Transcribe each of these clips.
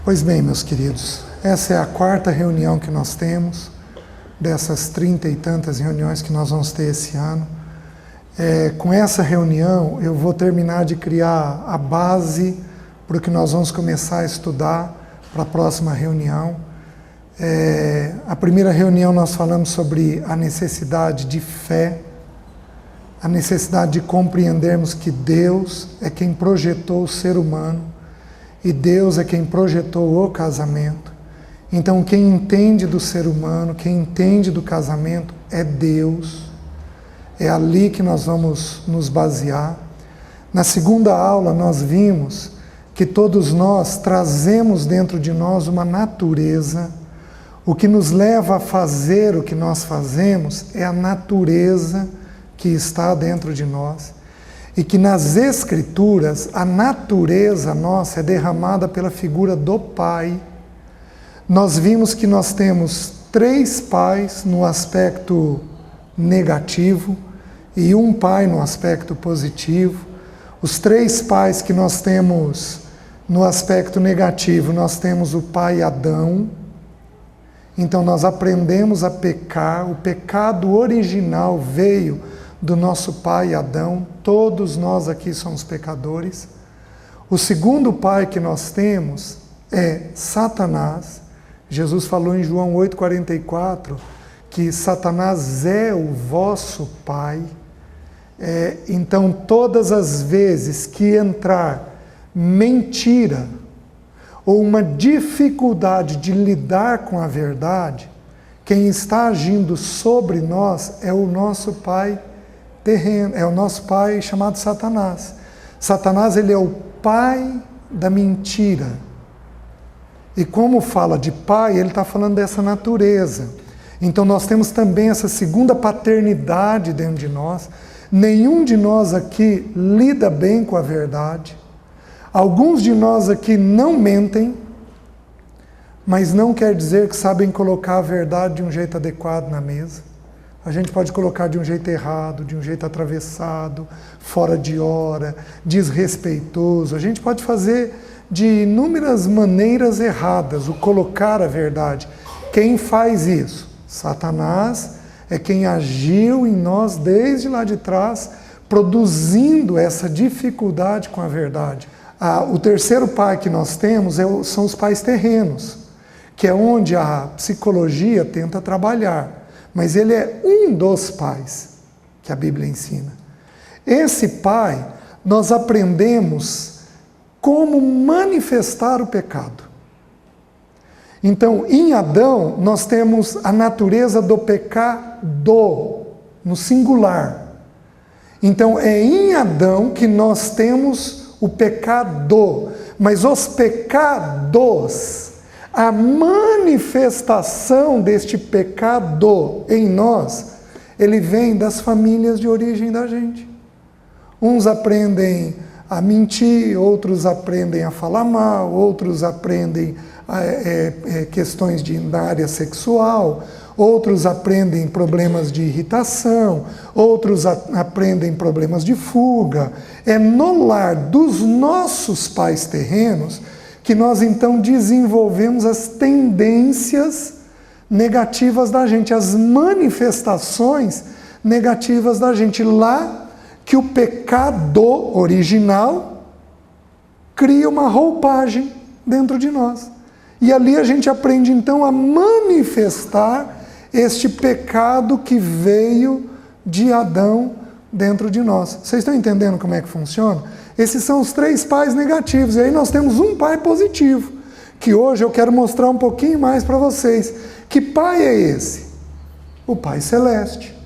Pois bem, meus queridos, essa é a quarta reunião que nós temos, dessas 30 e tantas reuniões que nós vamos ter esse ano. Com essa reunião, eu vou terminar de criar a base para o que nós vamos começar a estudar para a próxima reunião. A primeira reunião nós falamos sobre a necessidade de fé, a necessidade de compreendermos que Deus é quem projetou o ser humano e Deus é quem projetou o casamento. Então, quem entende do ser humano, quem entende do casamento é Deus. É ali que nós vamos nos basear. Na segunda aula, nós vimos que todos nós trazemos dentro de nós uma natureza. O que nos leva a fazer o que nós fazemos é a natureza que está dentro de nós. E que nas Escrituras, a natureza nossa é derramada pela figura do Pai. Nós vimos que nós temos 3 pais no aspecto negativo e um pai no aspecto positivo. Os 3 pais que nós temos no aspecto negativo, nós temos o pai Adão. Então nós aprendemos a pecar, o pecado original veio do nosso pai Adão, todos nós aqui somos pecadores. O segundo pai que nós temos é Satanás. Jesus falou em João 8,44 que Satanás é o vosso pai. Então todas as vezes que entrar mentira ou uma dificuldade de lidar com a verdade, quem está agindo sobre nós é o nosso pai terreno, é o nosso pai chamado Satanás. Satanás, ele é o pai da mentira. E como fala de pai, ele está falando dessa natureza. Então nós temos também essa segunda paternidade dentro de nós. Nenhum de nós aqui lida bem com a verdade. Alguns de nós aqui não mentem, mas não quer dizer que sabem colocar a verdade de um jeito adequado na mesa. A gente pode colocar de um jeito errado, de um jeito atravessado, fora de hora, desrespeitoso. A gente pode fazer de inúmeras maneiras erradas o colocar a verdade. Quem faz isso? Satanás é quem agiu em nós desde lá de trás, produzindo essa dificuldade com a verdade. O terceiro pai que nós temos são os pais terrenos, que é onde a psicologia tenta trabalhar. Mas ele é um dos pais que a Bíblia ensina. Esse pai, nós aprendemos como manifestar o pecado. Então, em Adão, nós temos a natureza do pecado, no singular. Então, é em Adão que nós temos o pecado. Mas os pecados, a manifestação deste pecado em nós, ele vem das famílias de origem da gente. Uns aprendem a mentir, outros aprendem a falar mal, outros aprendem questões na área sexual, outros aprendem problemas de irritação, outros aprendem problemas de fuga. É no lar dos nossos pais terrenos que nós então desenvolvemos as tendências negativas da gente, as manifestações negativas da gente. Lá que o pecado original cria uma roupagem dentro de nós. E ali a gente aprende então a manifestar este pecado que veio de Adão dentro de nós. Vocês estão entendendo como é que funciona? Esses são os 3 pais negativos. E aí nós temos um pai positivo, que hoje eu quero mostrar um pouquinho mais para vocês. Que pai é esse? O Pai Celeste.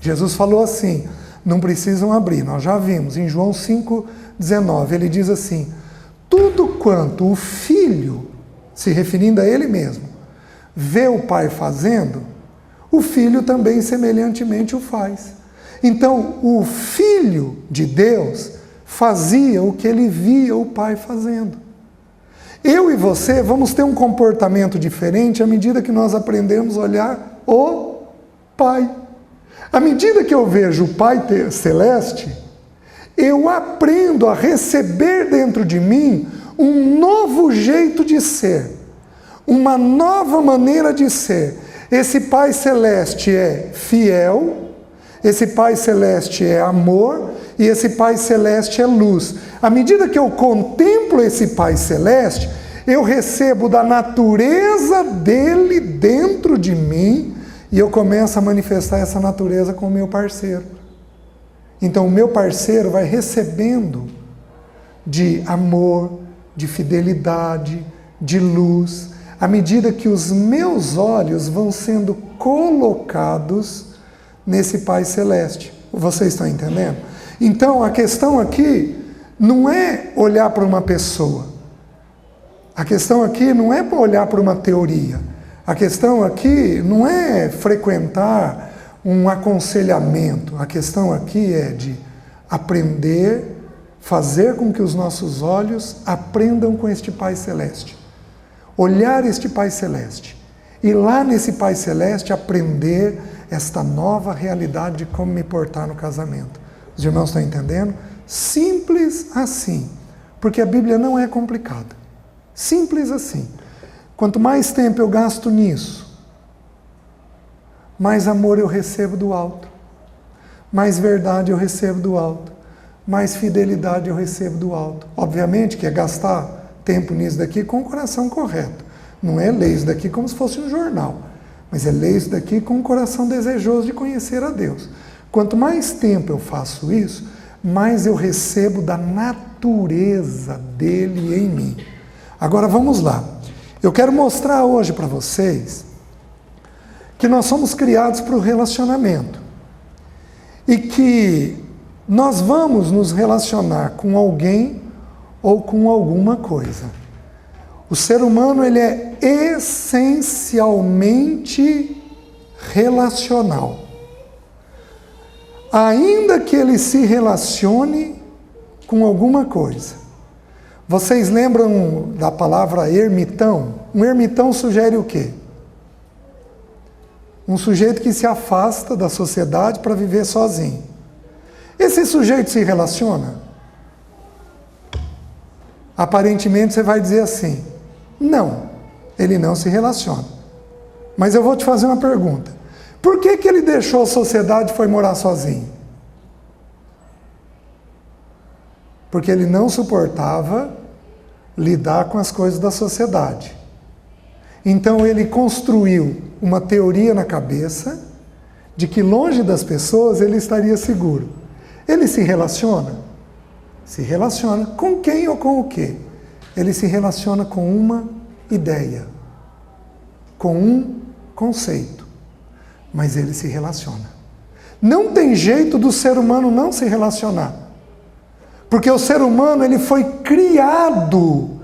Jesus falou assim, não precisam abrir, nós já vimos, em João 5,19, ele diz assim, tudo quanto o Filho, se referindo a ele mesmo, vê o Pai fazendo, o Filho também semelhantemente o faz. Então, o Filho de Deus fazia o que ele via o Pai fazendo. Eu e você vamos ter um comportamento diferente à medida que nós aprendemos a olhar o Pai. À medida que eu vejo o Pai Celeste, eu aprendo a receber dentro de mim um novo jeito de ser, uma nova maneira de ser. Esse Pai Celeste é fiel, esse Pai Celeste é amor e esse Pai Celeste é luz. À medida que eu contemplo esse Pai Celeste, eu recebo da natureza dele dentro de mim e eu começo a manifestar essa natureza com o meu parceiro. Então o meu parceiro vai recebendo de amor, de fidelidade, de luz, à medida que os meus olhos vão sendo colocados nesse Pai Celeste. Vocês estão entendendo? Então a questão aqui não é olhar para uma pessoa. A questão aqui não é para olhar para uma teoria. A questão aqui não é frequentar um aconselhamento. A questão aqui é de aprender, fazer com que os nossos olhos aprendam com este Pai Celeste. Olhar este Pai Celeste. E lá nesse Pai Celeste aprender esta nova realidade de como me portar no casamento. Os irmãos estão entendendo? Simples assim. Porque a Bíblia não é complicada. Simples assim. Quanto mais tempo eu gasto nisso, mais amor eu recebo do alto, mais verdade eu recebo do alto, mais fidelidade eu recebo do alto. Obviamente que é gastar tempo nisso daqui com o coração correto. Não é ler isso daqui como se fosse um jornal, mas é ler isso daqui com o coração desejoso de conhecer a Deus. Quanto mais tempo eu faço isso, mais eu recebo da natureza dele em mim. Agora vamos lá. Eu quero mostrar hoje para vocês que nós somos criados para o relacionamento e que nós vamos nos relacionar com alguém ou com alguma coisa. O ser humano ele é essencialmente relacional. Ainda que ele se relacione com alguma coisa. Vocês lembram da palavra ermitão? Um ermitão sugere o quê? Um sujeito que se afasta da sociedade para viver sozinho. Esse sujeito se relaciona? Aparentemente você vai dizer assim, não, ele não se relaciona. Mas eu vou te fazer uma pergunta. Por que que ele deixou a sociedade e foi morar sozinho? Porque ele não suportava lidar com as coisas da sociedade. Então ele construiu uma teoria na cabeça de que longe das pessoas ele estaria seguro. Ele se relaciona? Se relaciona com quem ou com o quê? Ele se relaciona com uma ideia, com um conceito, mas ele se relaciona. Não tem jeito do ser humano não se relacionar. Porque o ser humano ele foi criado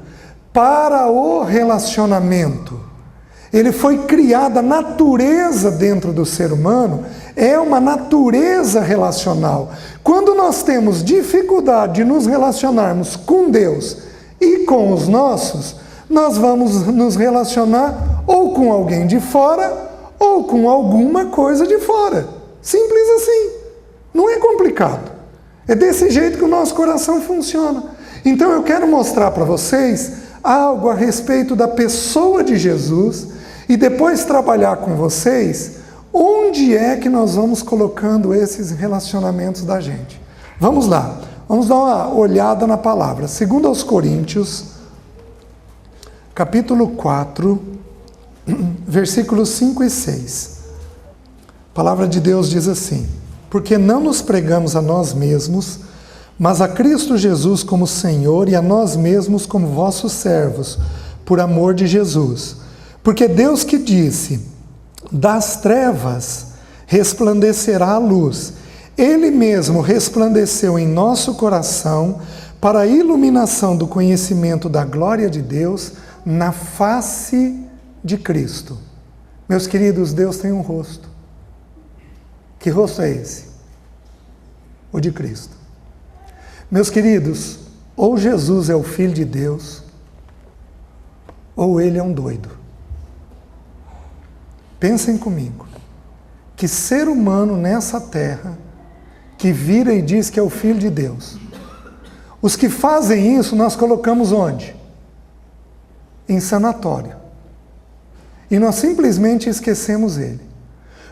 para o relacionamento. Ele foi criado, a natureza dentro do ser humano é uma natureza relacional. Quando nós temos dificuldade de nos relacionarmos com Deus e com os nossos, nós vamos nos relacionar ou com alguém de fora ou com alguma coisa de fora. Simples assim. Não é complicado. É desse jeito que o nosso coração funciona. Então eu quero mostrar para vocês algo a respeito da pessoa de Jesus e depois trabalhar com vocês onde é que nós vamos colocando esses relacionamentos da gente. Vamos lá, vamos dar uma olhada na palavra. 2 aos Coríntios, capítulo 4, versículos 5 e 6. A palavra de Deus diz assim: porque não nos pregamos a nós mesmos, mas a Cristo Jesus como Senhor e a nós mesmos como vossos servos, por amor de Jesus. Porque Deus que disse, das trevas resplandecerá a luz, Ele mesmo resplandeceu em nosso coração para a iluminação do conhecimento da glória de Deus na face de Cristo. Meus queridos, Deus tem um rosto. Que rosto é esse? O de Cristo. Meus queridos, ou Jesus é o Filho de Deus, ou ele é um doido. Pensem comigo. Que ser humano nessa terra, que vira e diz que é o Filho de Deus. Os que fazem isso, nós colocamos onde? em sanatório. E nós simplesmente esquecemos ele.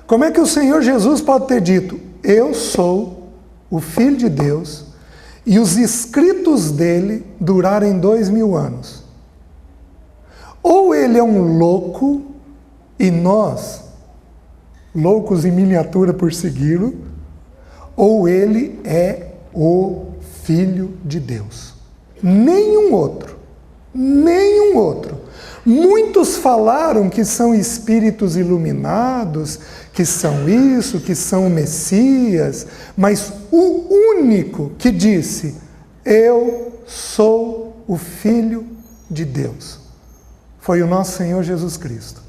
Como é que o Senhor Jesus pode ter dito: eu sou o Filho de Deus, e os escritos dele durarem 2000 anos? Ou ele é um louco, e nós, loucos em miniatura por segui-lo, ou ele é o Filho de Deus. Nenhum outro. Nenhum outro. Muitos falaram que são espíritos iluminados, que são isso, que são o Messias, mas o único que disse: eu sou o Filho de Deus, foi o nosso Senhor Jesus Cristo.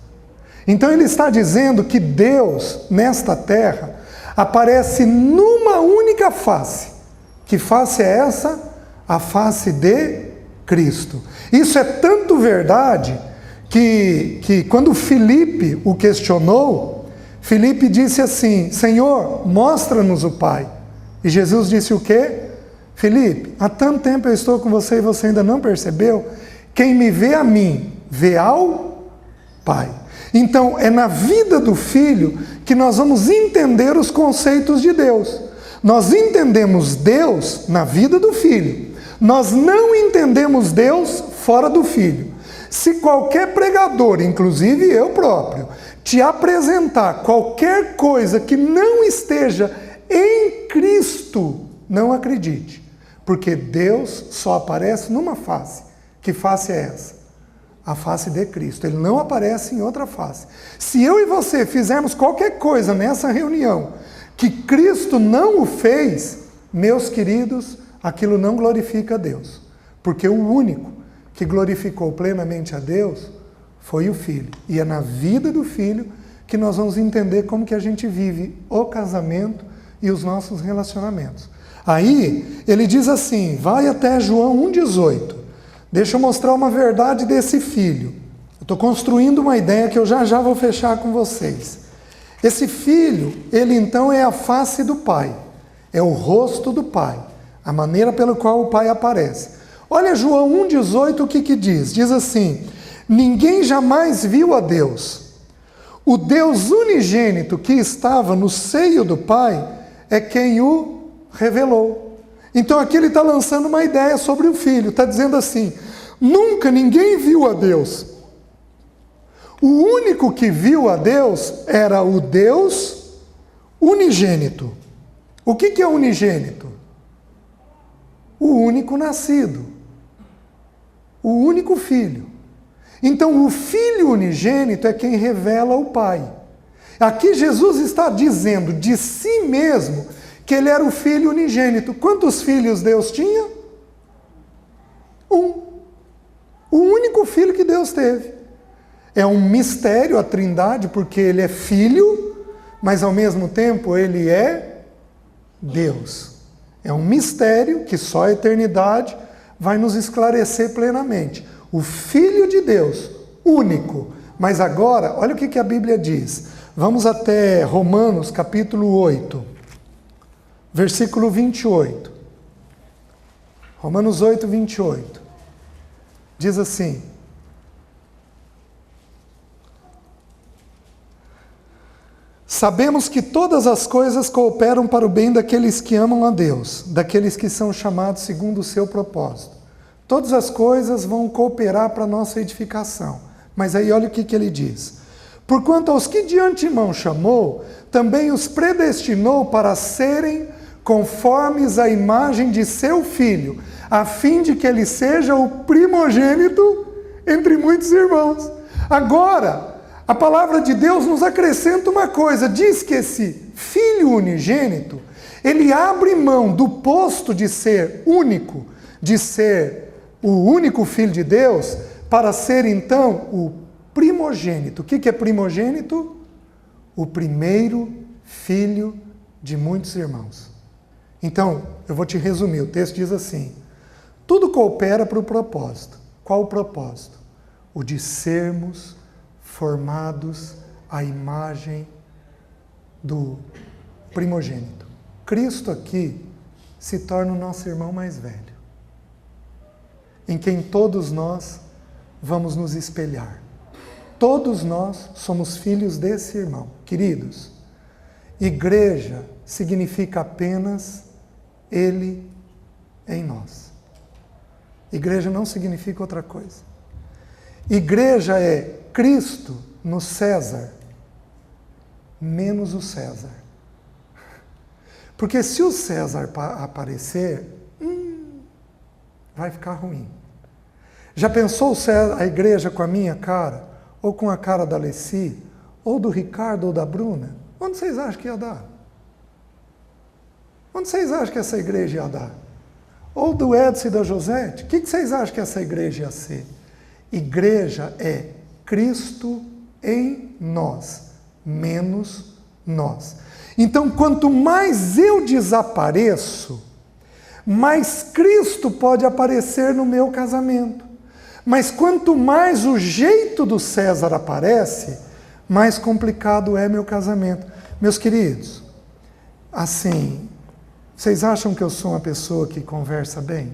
Então ele está dizendo que Deus, nesta terra, aparece numa única face. Que face é essa? A face de Cristo. Isso é tanto verdade que quando Filipe o questionou, Filipe disse assim: Senhor, mostra-nos o Pai. E Jesus disse o quê? Filipe, há tanto tempo eu estou com você e você ainda não percebeu? Quem me vê a mim, vê ao Pai. Então, é na vida do Filho que nós vamos entender os conceitos de Deus. Nós entendemos Deus na vida do Filho. Nós não entendemos Deus fora do Filho. Se qualquer pregador, inclusive eu próprio, te apresentar qualquer coisa que não esteja em Cristo, não acredite. Porque Deus só aparece numa face. Que face é essa? A face de Cristo. Ele não aparece em outra face. Se eu e você fizermos qualquer coisa nessa reunião que Cristo não o fez, meus queridos, aquilo não glorifica a Deus. Porque o único que glorificou plenamente a Deus foi o Filho. E é na vida do Filho que nós vamos entender como que a gente vive o casamento e os nossos relacionamentos. Aí, ele diz assim, vai até João 1,18. Deixa eu mostrar uma verdade desse filho. Eu estou construindo uma ideia que eu já vou fechar com vocês. Esse filho, ele então é a face do Pai. É o rosto do Pai. A maneira pela qual o Pai aparece. Olha João 1,18, o que diz? Diz assim, ninguém jamais viu a Deus. O Deus unigênito que estava no seio do Pai é quem o revelou. Então aqui ele está lançando uma ideia sobre o Filho. Está dizendo assim, nunca ninguém viu a Deus. O único que viu a Deus era o Deus unigênito. O que é unigênito? O único nascido. O único filho. Então o Filho unigênito é quem revela o Pai. Aqui Jesus está dizendo de si mesmo que ele era o Filho unigênito. Quantos filhos Deus tinha? Um. O único filho que Deus teve. É um mistério a Trindade, porque ele é filho, mas ao mesmo tempo ele é Deus. É um mistério que só a eternidade vai nos esclarecer plenamente. O Filho de Deus, único. Mas agora, olha o que a Bíblia diz. Vamos até Romanos capítulo 8. Versículo 28. Romanos 8, 28. Diz assim. Sabemos que todas as coisas cooperam para o bem daqueles que amam a Deus, daqueles que são chamados segundo o seu propósito. Todas as coisas vão cooperar para a nossa edificação. Mas aí olha o que ele diz. Porquanto aos que de antemão chamou, também os predestinou para serem conformes à imagem de seu Filho, a fim de que ele seja o primogênito entre muitos irmãos. Agora, a palavra de Deus nos acrescenta uma coisa, diz que esse Filho unigênito, ele abre mão do posto de ser único, de ser o único Filho de Deus, para ser então o primogênito. O que é primogênito? O primeiro filho de muitos irmãos. Então, eu vou te resumir, o texto diz assim, tudo coopera para o propósito. Qual o propósito? O de sermos formados à imagem do primogênito. Cristo aqui se torna o nosso irmão mais velho, em quem todos nós vamos nos espelhar. Todos nós somos filhos desse irmão. Queridos, igreja significa apenas ele em nós. Igreja não significa outra coisa. Igreja é Cristo no César, menos o César. Porque se o César aparecer, vai ficar ruim. Já pensou a igreja com a minha cara, ou com a cara da Alessi, ou do Ricardo ou da Bruna? Onde vocês acham que ia dar? Onde vocês acham que essa igreja ia dar? Ou do Edson e da Josete? O que vocês acham que essa igreja ia ser? Igreja é Cristo em nós, menos nós. Então, quanto mais eu desapareço, mais Cristo pode aparecer no meu casamento. Mas quanto mais o jeito do César aparece, mais complicado é meu casamento. Meus queridos, assim, vocês acham que eu sou uma pessoa que conversa bem?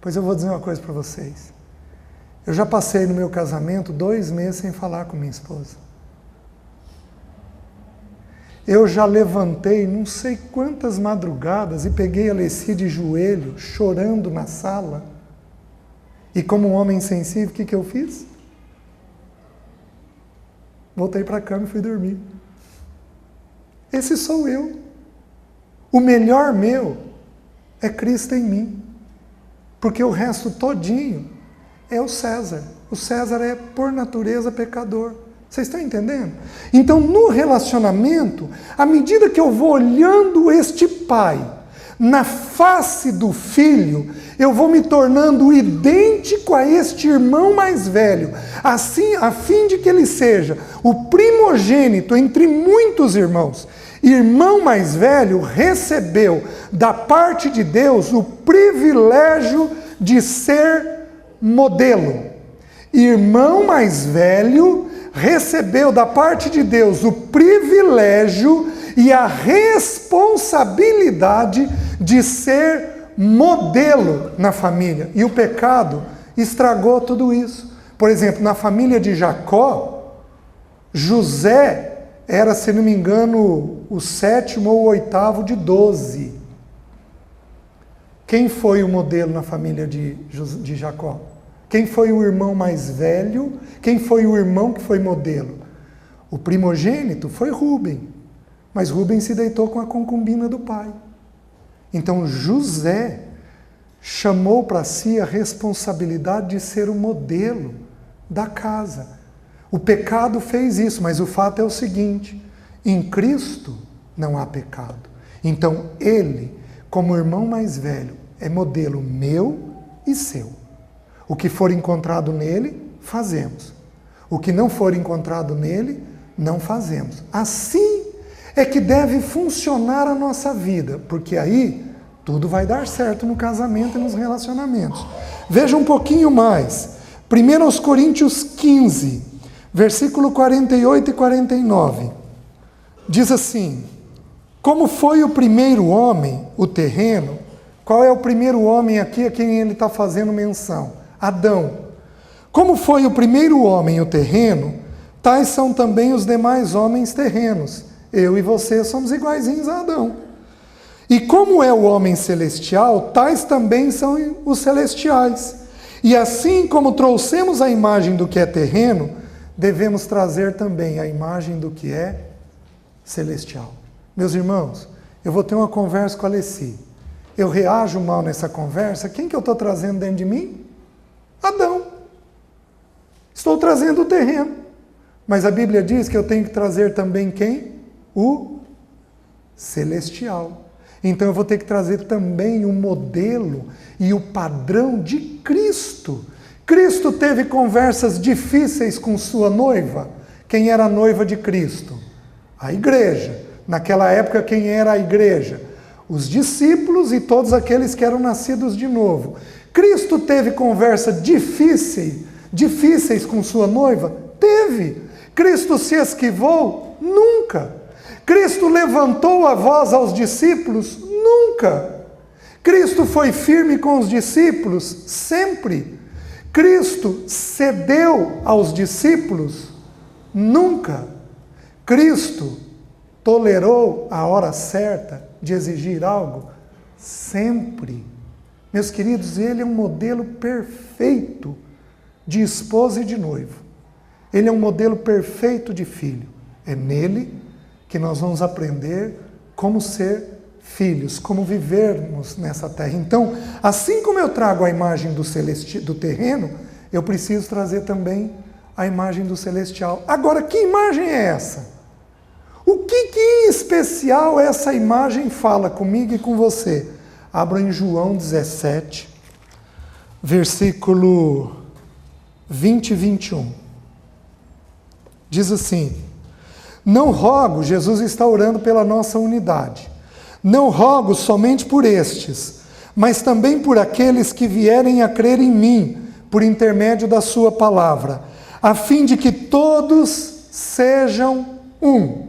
Pois eu vou dizer uma coisa para vocês. Eu já passei no meu casamento 2 meses sem falar com minha esposa. Eu já levantei não sei quantas madrugadas e peguei a Alessi de joelho, chorando na sala. E como um homem sensível, o que eu fiz? Voltei para a cama e fui dormir. Esse sou eu. O melhor meu é Cristo em mim. Porque o resto todinho é o César. O César é, por natureza, pecador. Vocês estão entendendo? Então, no relacionamento, à medida que eu vou olhando este pai na face do filho, eu vou me tornando idêntico a este irmão mais velho, assim, a fim de que ele seja o primogênito entre muitos irmãos. Irmão mais velho recebeu da parte de Deus o privilégio de ser modelo. Irmão mais velho recebeu da parte de Deus o privilégio e a responsabilidade de ser modelo na família. E o pecado estragou tudo isso. Por exemplo, na família de Jacó, José era, se não me engano, o 7º ou 8º de 12. Quem foi o modelo na família de Jacó? Quem foi o irmão mais velho? Quem foi o irmão que foi modelo? O primogênito foi Rúben, mas Rúben se deitou com a concubina do pai. Então José chamou para si a responsabilidade de ser o modelo da casa. O pecado fez isso, mas o fato é o seguinte: em Cristo não há pecado. Então ele, como irmão mais velho, é modelo meu e seu. O que for encontrado nele, fazemos. O que não for encontrado nele, não fazemos. Assim é que deve funcionar a nossa vida, porque aí tudo vai dar certo no casamento e nos relacionamentos. Veja um pouquinho mais. 1 Coríntios 15, versículo 48 e 49. Diz assim: como foi o primeiro homem, o terreno? Qual é o primeiro homem aqui a quem ele está fazendo menção? Adão. Como foi o primeiro homem, o terreno, tais são também os demais homens terrenos. Eu e você somos iguaizinhos a Adão. E como é o homem celestial, tais também são os celestiais. E assim como trouxemos a imagem do que é terreno, devemos trazer também a imagem do que é celestial. Meus irmãos, eu vou ter uma conversa com a Alessi. Eu reajo mal nessa conversa, quem que eu estou trazendo dentro de mim? Adão. Estou trazendo o terreno. Mas a Bíblia diz que eu tenho que trazer também quem? O celestial. Então eu vou ter que trazer também o modelo e o padrão de Cristo. Cristo teve conversas difíceis com sua noiva. Quem era a noiva de Cristo? A igreja. Naquela época, quem era a igreja? Os discípulos e todos aqueles que eram nascidos de novo. Cristo teve conversas difíceis com sua noiva? Teve. Cristo se esquivou? Nunca. Cristo levantou a voz aos discípulos? Nunca. Cristo foi firme com os discípulos? Sempre. Cristo cedeu aos discípulos? Nunca. Cristo tolerou a hora certa de exigir algo? Sempre. Meus queridos, ele é um modelo perfeito de esposa e de noivo. Ele é um modelo perfeito de filho. É nele que nós vamos aprender como ser filhos, como vivermos nessa terra. Então, assim como eu trago a imagem do terreno, eu preciso trazer também a imagem do celestial. Agora, que imagem é essa? O que em especial essa imagem fala comigo e com você? Abra em João 17, versículo 20 e 21. Diz assim: não rogo, Jesus está orando pela nossa unidade, não rogo somente por estes, mas também por aqueles que vierem a crer em mim, por intermédio da sua palavra, a fim de que todos sejam um.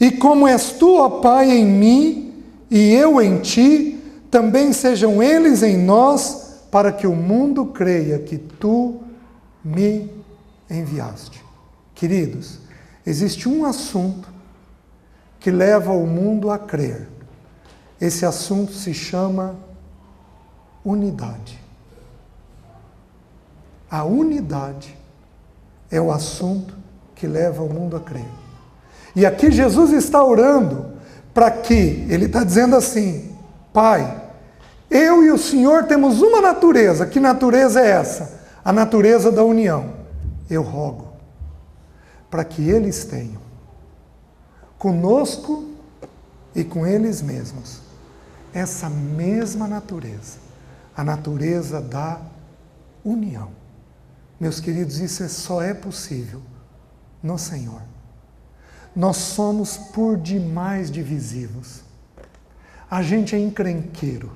E como és tu, ó Pai, em mim, e eu em ti, também sejam eles em nós, para que o mundo creia que tu me enviaste. Queridos, existe um assunto que leva o mundo a crer. Esse assunto se chama unidade. A unidade é o assunto que leva o mundo a crer. E aqui Jesus está orando para que, ele está dizendo assim: Pai, eu e o Senhor temos uma natureza. Que natureza é essa? A natureza da união. Eu rogo para que eles tenham conosco e com eles mesmos essa mesma natureza, a natureza da união. Meus queridos, isso só é possível no Senhor. Nós somos por demais divisivos. A gente é encrenqueiro.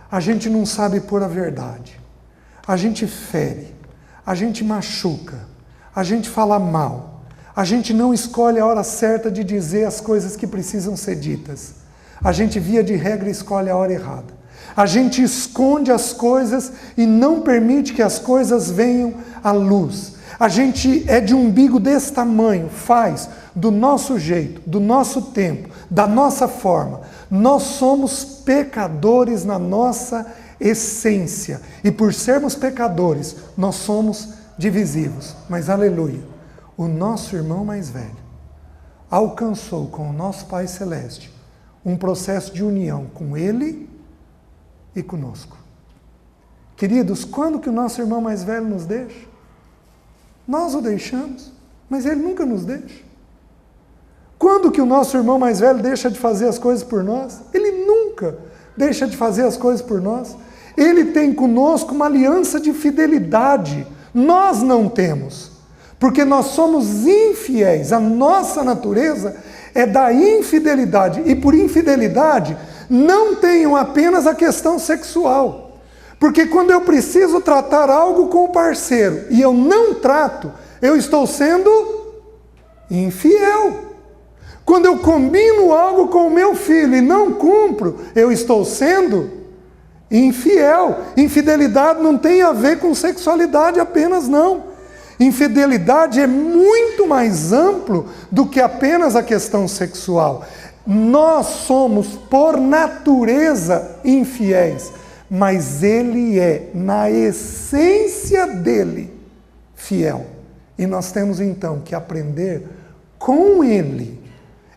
A gente não sabe pôr a verdade. A gente fere. A gente machuca. A gente fala mal. A gente não escolhe a hora certa de dizer as coisas que precisam ser ditas. A gente, via de regra, escolhe a hora errada. A gente esconde as coisas e não permite que as coisas venham à luz. A gente é de um umbigo desse tamanho, faz do nosso jeito, do nosso tempo, da nossa forma. Nós somos pecadores na nossa essência. E por sermos pecadores, nós somos divisivos. Mas, aleluia, o nosso irmão mais velho alcançou com o nosso Pai Celeste um processo de união com Ele e conosco. Queridos, quando que o nosso irmão mais velho nos deixa? Nós o deixamos, mas Ele nunca nos deixa. Quando que o nosso irmão mais velho deixa de fazer as coisas por nós? Ele nunca deixa de fazer as coisas por nós. Ele tem conosco uma aliança de fidelidade. Nós não temos, porque nós somos infiéis. A nossa natureza é da infidelidade. E por infidelidade, não tenham apenas a questão sexual. Porque quando eu preciso tratar algo com o parceiro e eu não trato, eu estou sendo infiel. Quando eu combino algo com o meu filho e não cumpro, eu estou sendo infiel. Infidelidade não tem a ver com sexualidade apenas, não. Infidelidade é muito mais amplo do que apenas a questão sexual. Nós somos, por natureza, infiéis. Mas Ele é, na essência dele, fiel. E nós temos então que aprender com Ele.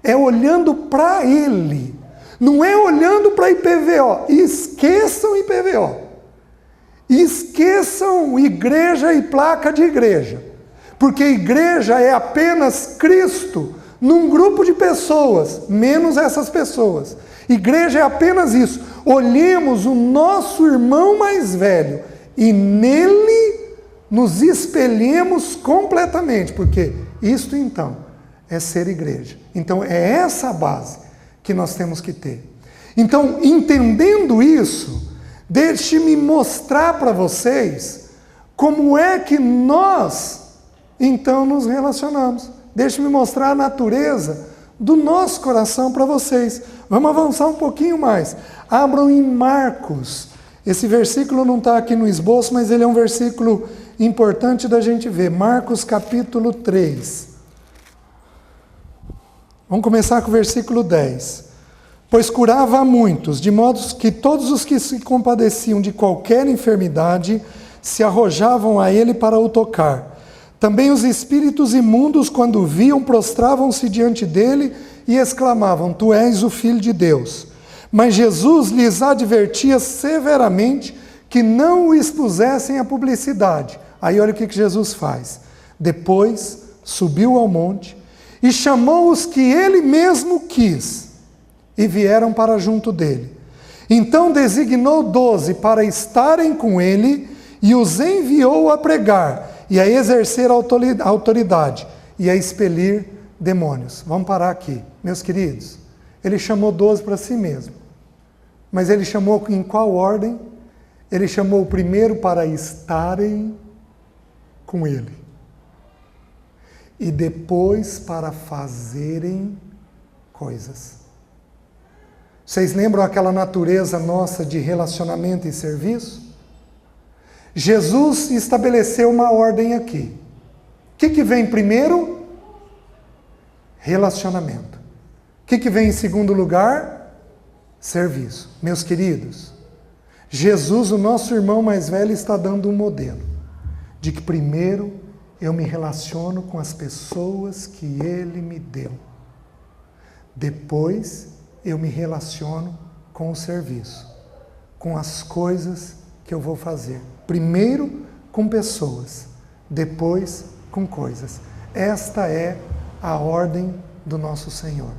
É olhando para Ele. Não é olhando para IPVO. Esqueçam IPVO. Esqueçam igreja e placa de igreja. Porque igreja é apenas Cristo num grupo de pessoas, menos essas pessoas. Igreja é apenas isso. Olhemos o nosso irmão mais velho e nele nos espelhemos completamente, porque isto então é ser igreja. Então é essa a base que nós temos que ter. Então, entendendo isso, deixe-me mostrar para vocês como é que nós então nos relacionamos. Deixe-me mostrar a natureza do nosso coração para vocês. Vamos avançar um pouquinho mais. Abram em Marcos. Esse versículo não está aqui no esboço, mas ele é um versículo importante da gente ver. Marcos capítulo 3. Vamos começar com o versículo 10. Pois curava a muitos, de modo que todos os que se compadeciam de qualquer enfermidade se arrojavam a ele para o tocar. Também os espíritos imundos, quando o viam, prostravam-se diante dele e exclamavam: Tu és o Filho de Deus. Mas Jesus lhes advertia severamente que não o expusessem à publicidade. Aí olha o que Jesus faz. Depois subiu ao monte e chamou os que ele mesmo quis e vieram para junto dele. Então designou 12 para estarem com ele e os enviou a pregar e a exercer autoridade e a expelir demônios. Vamos parar aqui, meus queridos. Ele chamou 12 para si mesmo. Mas ele chamou em qual ordem? Ele chamou primeiro para estarem com ele. E depois para fazerem coisas. Vocês lembram aquela natureza nossa de relacionamento e serviço? Jesus estabeleceu uma ordem aqui. O que vem primeiro? Relacionamento. O que vem em segundo lugar? Serviço. Meus queridos, Jesus, o nosso irmão mais velho, está dando um modelo de que primeiro eu me relaciono com as pessoas que Ele me deu. Depois eu me relaciono com o serviço, com as coisas que eu vou fazer. Primeiro com pessoas, depois com coisas. Esta é a ordem do nosso Senhor.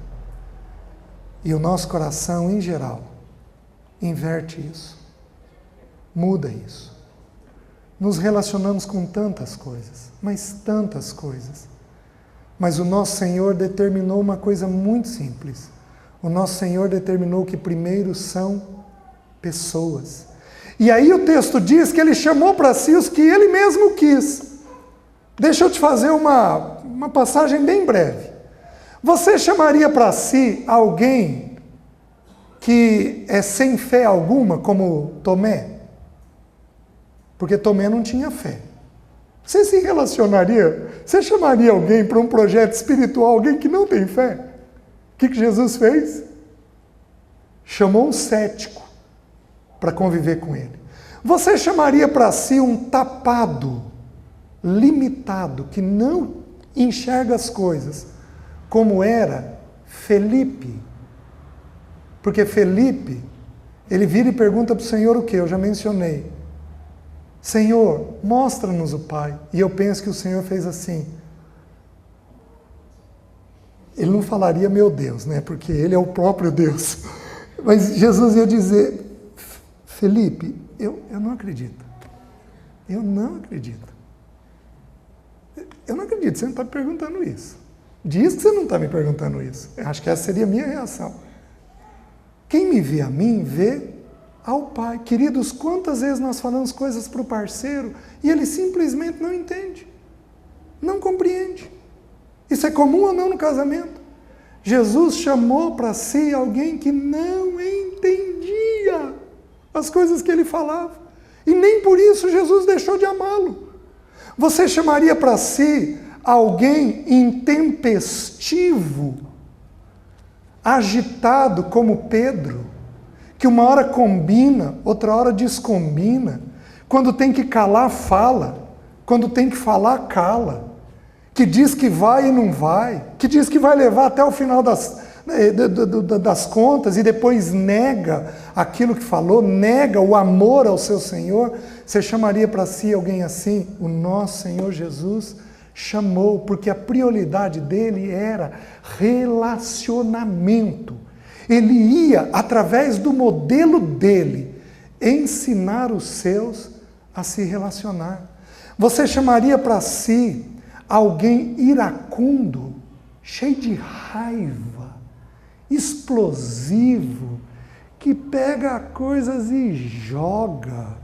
E o nosso coração, em geral, inverte isso. Muda isso. Nos relacionamos com tantas coisas, mas tantas coisas. Mas o nosso Senhor determinou uma coisa muito simples. O nosso Senhor determinou que primeiro são pessoas. E aí o texto diz que Ele chamou para si os que Ele mesmo quis. Deixa eu te fazer uma passagem bem breve. Você chamaria para si alguém que é sem fé alguma, como Tomé? Porque Tomé não tinha fé. Você se relacionaria, você chamaria alguém para um projeto espiritual, alguém que não tem fé? O que Jesus fez? Chamou um cético para conviver com ele. Você chamaria para si um tapado, limitado, que não enxerga as coisas, como era Felipe? Porque Felipe, ele vira e pergunta para o Senhor o que? Eu já mencionei. Senhor, mostra-nos o Pai. E eu penso que o Senhor fez assim. Ele não falaria meu Deus, né? Porque ele é o próprio Deus. Mas Jesus ia dizer, Felipe, eu não acredito. Eu não acredito. Eu não acredito, você não está me perguntando isso. Diz que você não está me perguntando isso. Eu acho que essa seria a minha reação. Quem me vê a mim, vê ao Pai. Queridos, quantas vezes nós falamos coisas para o parceiro e ele simplesmente não entende, não compreende. Isso é comum ou não no casamento? Jesus chamou para si alguém que não entendia as coisas que ele falava. E nem por isso Jesus deixou de amá-lo. Você chamaria para si alguém intempestivo, agitado como Pedro, que uma hora combina, outra hora descombina, quando tem que calar, fala, quando tem que falar, cala, que diz que vai e não vai, que diz que vai levar até o final das contas e depois nega aquilo que falou, nega o amor ao seu Senhor. Você chamaria para si alguém assim? O nosso Senhor Jesus chamou, porque a prioridade dele era relacionamento. Ele ia, através do modelo dele, ensinar os seus a se relacionar. Você chamaria para si alguém iracundo, cheio de raiva, explosivo, que pega coisas e joga,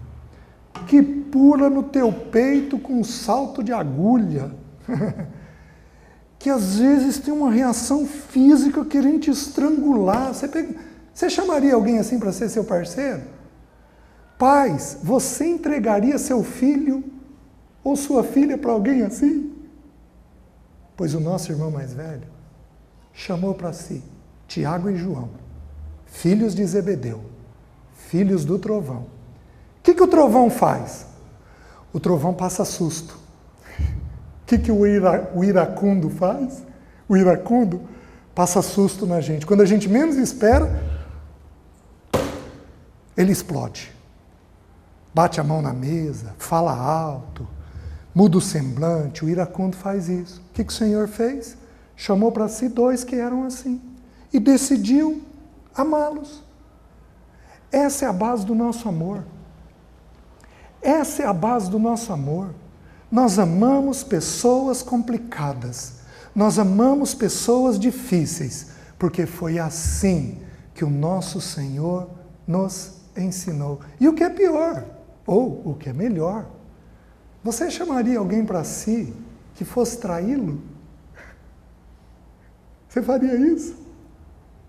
que pula no teu peito com um salto de agulha, que às vezes tem uma reação física querendo te estrangular. Você chamaria alguém assim para ser seu parceiro? Pais, você entregaria seu filho ou sua filha para alguém assim? Pois o nosso irmão mais velho chamou para si Tiago e João, filhos de Zebedeu, filhos do trovão. O que o trovão faz? O trovão passa susto. O que o iracundo faz? O iracundo passa susto na gente. Quando a gente menos espera, ele explode. Bate a mão na mesa, fala alto, muda o semblante. O iracundo faz isso. O que o Senhor fez? Chamou para si 2 que eram assim e decidiu amá-los. Essa é a base do nosso amor. Essa é a base do nosso amor. Nós amamos pessoas complicadas. Nós amamos pessoas difíceis, porque foi assim que o nosso Senhor nos ensinou. E o que é pior, ou o que é melhor, você chamaria alguém para si que fosse traí-lo? Você faria isso?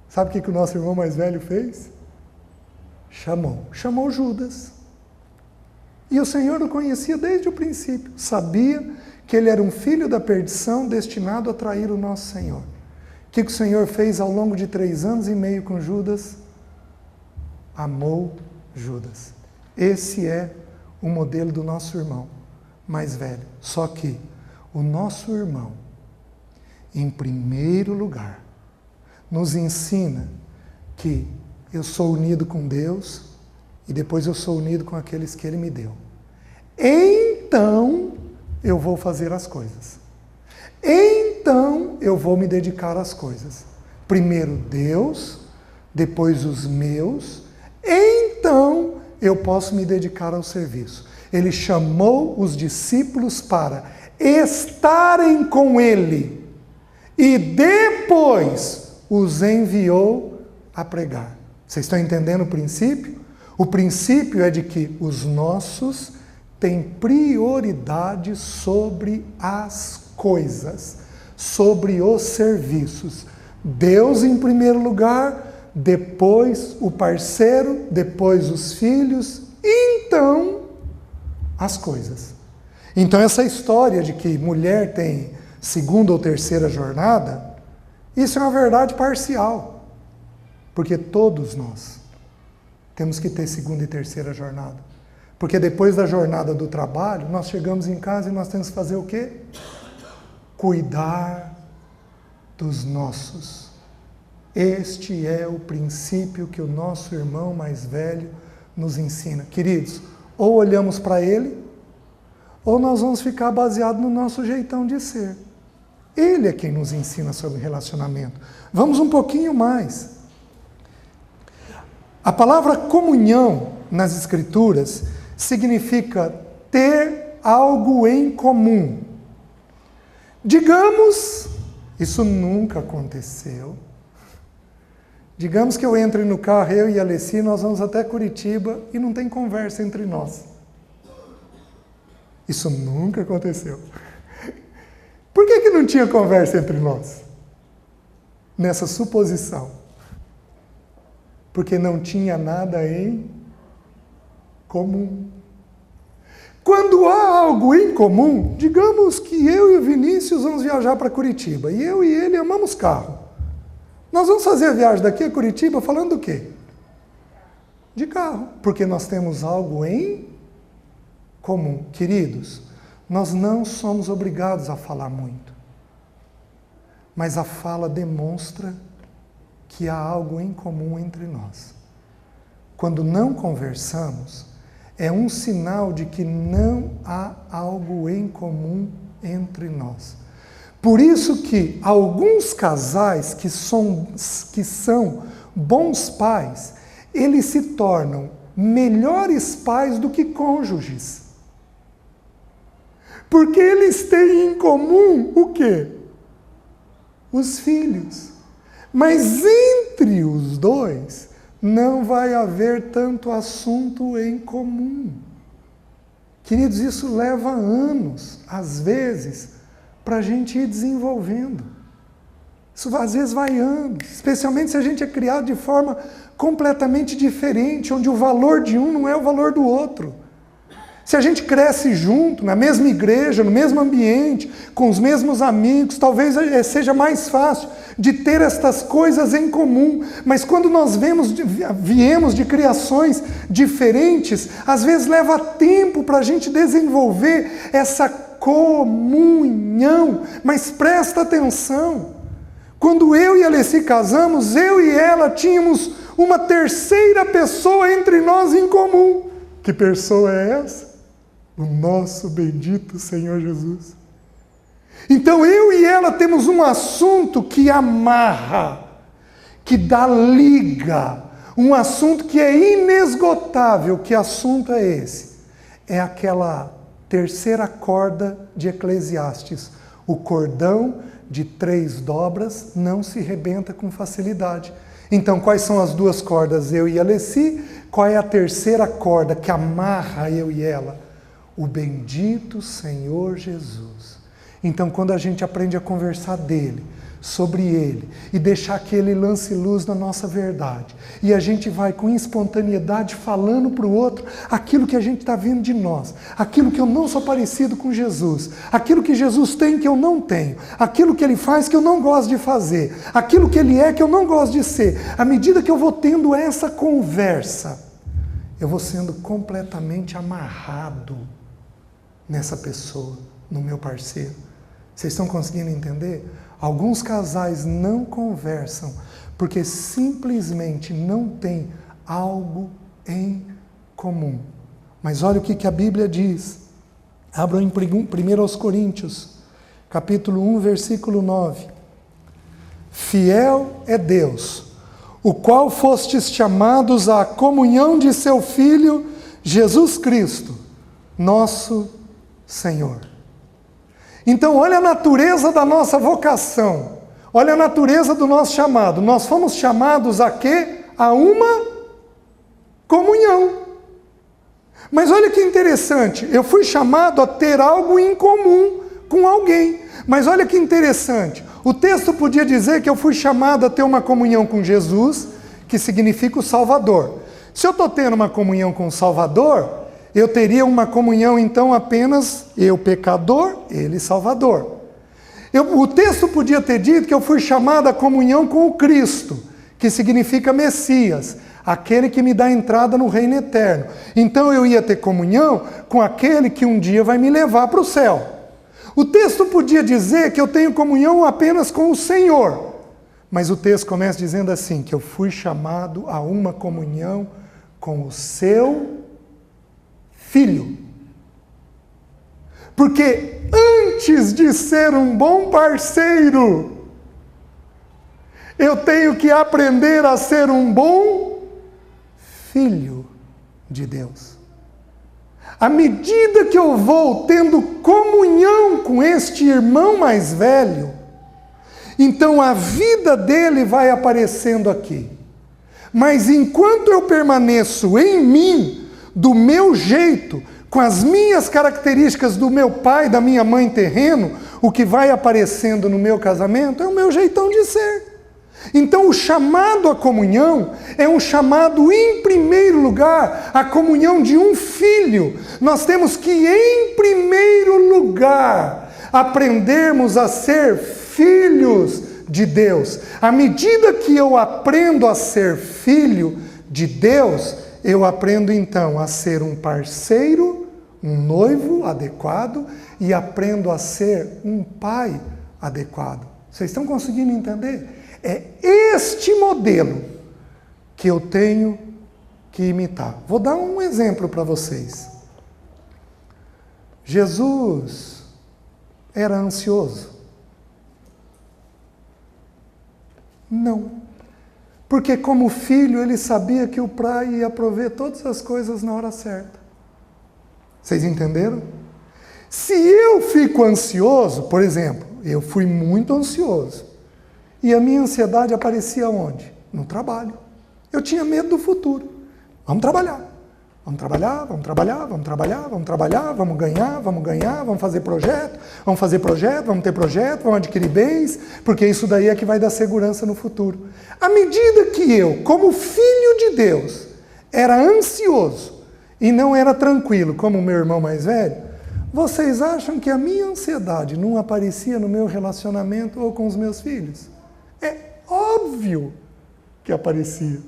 Sabe o que o nosso irmão mais velho fez? Chamou Judas. E o Senhor o conhecia desde o princípio. Sabia que ele era um filho da perdição destinado a trair o nosso Senhor. O que o Senhor fez ao longo de 3 anos e meio com Judas? Amou Judas. Esse é o modelo do nosso irmão mais velho. Só que o nosso irmão, em primeiro lugar, nos ensina que eu sou unido com Deus e depois eu sou unido com aqueles que Ele me deu. Então eu vou fazer as coisas. Então eu vou me dedicar às coisas. Primeiro Deus, depois os meus, então eu posso me dedicar ao serviço. Ele chamou os discípulos para estarem com Ele e depois os enviou a pregar. Vocês estão entendendo o princípio? O princípio é de que os nossos têm prioridade sobre as coisas, sobre os serviços. Deus em primeiro lugar, depois o parceiro, depois os filhos, então as coisas. Então essa história de que mulher tem 2ª ou 3ª jornada, isso é uma verdade parcial, porque todos nós temos que ter 2ª e 3ª jornada. Porque depois da jornada do trabalho, nós chegamos em casa e nós temos que fazer o quê? Cuidar dos nossos. Este é o princípio que o nosso irmão mais velho nos ensina. Queridos, ou olhamos para ele, ou nós vamos ficar baseados no nosso jeitão de ser. Ele é quem nos ensina sobre relacionamento. Vamos um pouquinho mais. A palavra comunhão nas Escrituras significa ter algo em comum. Digamos, isso nunca aconteceu. Digamos que eu entre no carro, eu e a Alessi, nós vamos até Curitiba e não tem conversa entre nós. Isso nunca aconteceu. Por que não tinha conversa entre nós? Nessa suposição. Porque não tinha nada em comum. Quando há algo em comum, digamos que eu e o Vinícius vamos viajar para Curitiba, e eu e ele amamos carro. Nós vamos fazer a viagem daqui a Curitiba falando do quê? De carro, porque nós temos algo em comum. Queridos, nós não somos obrigados a falar muito, mas a fala demonstra que há algo em comum entre nós. Quando não conversamos, é um sinal de que não há algo em comum entre nós. Por isso que alguns casais que são bons pais, eles se tornam melhores pais do que cônjuges. Porque eles têm em comum o quê? Os filhos. Mas entre os dois não vai haver tanto assunto em comum. Queridos, isso leva anos, às vezes, para a gente ir desenvolvendo. Isso às vezes vai anos, especialmente se a gente é criado de forma completamente diferente, onde o valor de um não é o valor do outro. Se a gente cresce junto, na mesma igreja, no mesmo ambiente, com os mesmos amigos, talvez seja mais fácil de ter estas coisas em comum. Mas quando nós viemos de criações diferentes, às vezes leva tempo para a gente desenvolver essa comunhão. Mas presta atenção, quando eu e a Alessi casamos, eu e ela tínhamos uma terceira pessoa entre nós em comum. Que pessoa é essa? O nosso bendito Senhor Jesus. Então eu e ela temos um assunto que amarra, que dá liga, um assunto que é inesgotável. Que assunto é esse? É aquela terceira corda de Eclesiastes. O cordão de 3 dobras não se rebenta com facilidade. Então, quais são as 2 cordas, eu e a Alessi? Qual é a terceira corda que amarra eu e ela? O bendito Senhor Jesus. Então, quando a gente aprende a conversar dele, sobre ele, e deixar que ele lance luz na nossa verdade, e a gente vai com espontaneidade falando para o outro aquilo que a gente está vendo de nós, aquilo que eu não sou parecido com Jesus, aquilo que Jesus tem que eu não tenho, aquilo que ele faz que eu não gosto de fazer, aquilo que ele é que eu não gosto de ser. À medida que eu vou tendo essa conversa, eu vou sendo completamente amarrado nessa pessoa, no meu parceiro. Vocês estão conseguindo entender? Alguns casais não conversam porque simplesmente não tem algo em comum. Mas olha o que a Bíblia diz. Abram em 1 Coríntios, capítulo 1, versículo 9. Fiel é Deus, o qual fostes chamados à comunhão de seu Filho, Jesus Cristo, nosso Senhor. Então, olha a natureza da nossa vocação, olha a natureza do nosso chamado. Nós fomos chamados a quê? A uma comunhão. Mas olha que interessante, eu fui chamado a ter algo em comum com alguém. Mas olha que interessante, o texto podia dizer que eu fui chamado a ter uma comunhão com Jesus, que significa o Salvador. Se eu estou tendo uma comunhão com o Salvador, eu teria uma comunhão então apenas eu pecador, ele Salvador. O texto podia ter dito que eu fui chamado à comunhão com o Cristo, que significa Messias, aquele que me dá entrada no reino eterno. Então eu ia ter comunhão com aquele que um dia vai me levar para o céu. O texto podia dizer que eu tenho comunhão apenas com o Senhor, mas o texto começa dizendo assim, que eu fui chamado a uma comunhão com o seu Filho. Porque antes de ser um bom parceiro, eu tenho que aprender a ser um bom filho de Deus. À medida que eu vou tendo comunhão com este irmão mais velho, então a vida dele vai aparecendo aqui. Mas enquanto eu permaneço em mim, do meu jeito, com as minhas características do meu pai, da minha mãe terreno, o que vai aparecendo no meu casamento é o meu jeitão de ser. Então o chamado à comunhão é um chamado, em primeiro lugar, à comunhão de um filho. Nós temos que, em primeiro lugar, aprendermos a ser filhos de Deus. À medida que eu aprendo a ser filho de Deus, eu aprendo então a ser um parceiro, um noivo adequado, e aprendo a ser um pai adequado. Vocês estão conseguindo entender? É este modelo que eu tenho que imitar. Vou dar um exemplo para vocês. Jesus era ansioso? Não. Porque como filho ele sabia que o pai ia prover todas as coisas na hora certa. Vocês entenderam? Se eu fico ansioso, por exemplo, eu fui muito ansioso, e a minha ansiedade aparecia onde? No trabalho. Eu tinha medo do futuro. Vamos trabalhar. Vamos trabalhar, vamos trabalhar, vamos trabalhar, vamos trabalhar, vamos ganhar, vamos fazer projeto, vamos ter projeto, vamos adquirir bens, porque isso daí é que vai dar segurança no futuro. À medida que eu, como filho de Deus, era ansioso e não era tranquilo, como o meu irmão mais velho, vocês acham que a minha ansiedade não aparecia no meu relacionamento ou com os meus filhos? É óbvio que aparecia.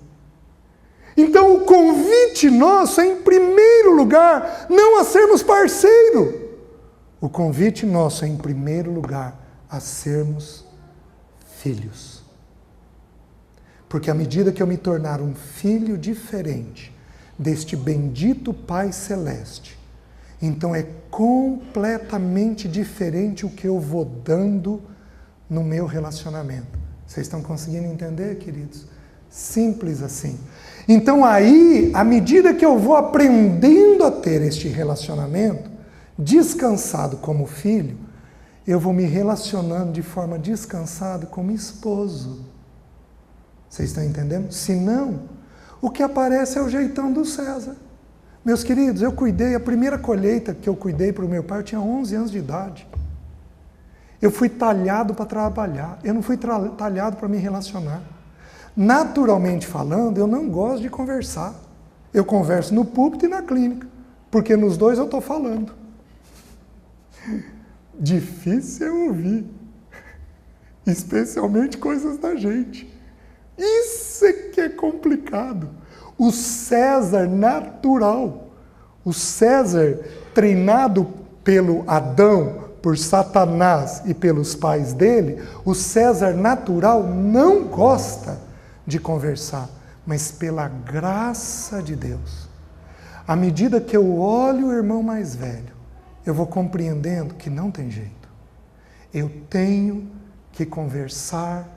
Então o convite nosso é, em primeiro lugar, não a sermos parceiro. O convite nosso é, em primeiro lugar, a sermos filhos. Porque à medida que eu me tornar um filho diferente deste bendito Pai Celeste, então é completamente diferente o que eu vou dando no meu relacionamento. Vocês estão conseguindo entender, queridos? Simples assim. Então aí, à medida que eu vou aprendendo a ter este relacionamento, descansado como filho, eu vou me relacionando de forma descansada como esposo. Vocês estão entendendo? Se não, o que aparece é o jeitão do César. Meus queridos, eu cuidei, a primeira colheita que eu cuidei para o meu pai, eu tinha 11 anos de idade. Eu fui talhado para trabalhar, eu não fui talhado para me relacionar. Naturalmente falando, eu não gosto de conversar. Eu converso no púlpito e na clínica, porque nos dois eu estou falando. Difícil é ouvir, especialmente coisas da gente. Isso é que é complicado. O César natural, o César treinado pelo Adão, por Satanás e pelos pais dele, o César natural não gosta de conversar, mas pela graça de Deus. À medida que eu olho o irmão mais velho, eu vou compreendendo que não tem jeito. Eu tenho que conversar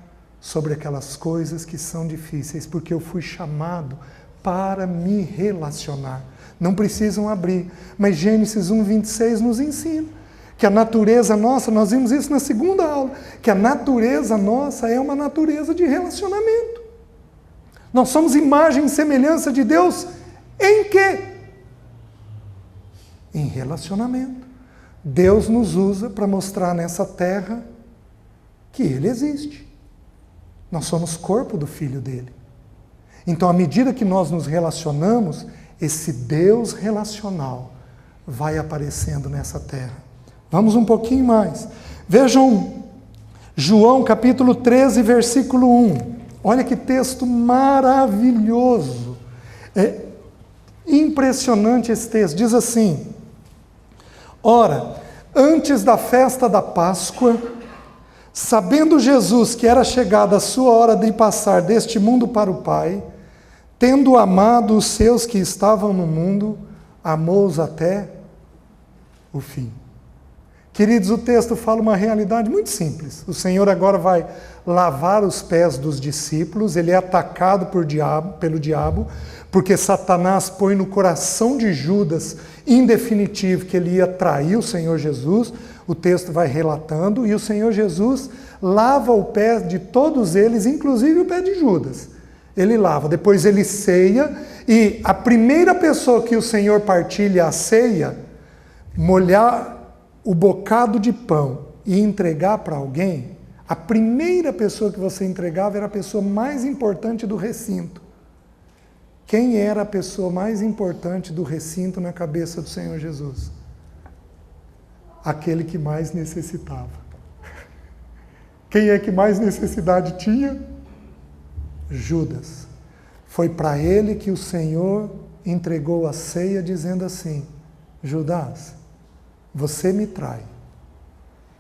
sobre aquelas coisas que são difíceis, porque eu fui chamado para me relacionar. Não precisam abrir, mas Gênesis 1:26 nos ensina que a natureza nossa, nós vimos isso na segunda aula, que a natureza nossa é uma natureza de relacionamento. Nós somos imagem e semelhança de Deus em quê? Em relacionamento. Deus nos usa para mostrar nessa terra que Ele existe. Nós somos corpo do Filho dele. Então, à medida que nós nos relacionamos, esse Deus relacional vai aparecendo nessa terra. Vamos um pouquinho mais. Vejam João capítulo 13, versículo 1. Olha que texto maravilhoso. É impressionante esse texto. Diz assim: ora, antes da festa da Páscoa, sabendo Jesus que era chegada a sua hora de passar deste mundo para o Pai, tendo amado os seus que estavam no mundo, amou-os até o fim. Queridos, o texto fala uma realidade muito simples. O Senhor agora vai lavar os pés dos discípulos, ele é atacado pelo diabo, porque Satanás põe no coração de Judas, em definitivo, que ele ia trair o Senhor Jesus. O texto vai relatando, e o Senhor Jesus lava o pé de todos eles, inclusive o pé de Judas. Ele lava, depois ele ceia, e a primeira pessoa que o Senhor partilha a ceia, molhar o bocado de pão e entregar para alguém, a primeira pessoa que você entregava era a pessoa mais importante do recinto. Quem era a pessoa mais importante do recinto na cabeça do Senhor Jesus? Aquele que mais necessitava. Quem é que mais necessidade tinha? Judas. Foi para ele que o Senhor entregou a ceia, dizendo assim: Judas, você me trai,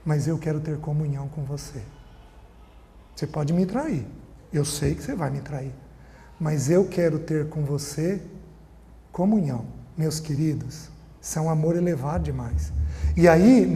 mas eu quero ter comunhão com você. Você pode me trair, eu sei que você vai me trair, mas eu quero ter com você comunhão. Meus queridos, isso é um amor elevado demais. E aí,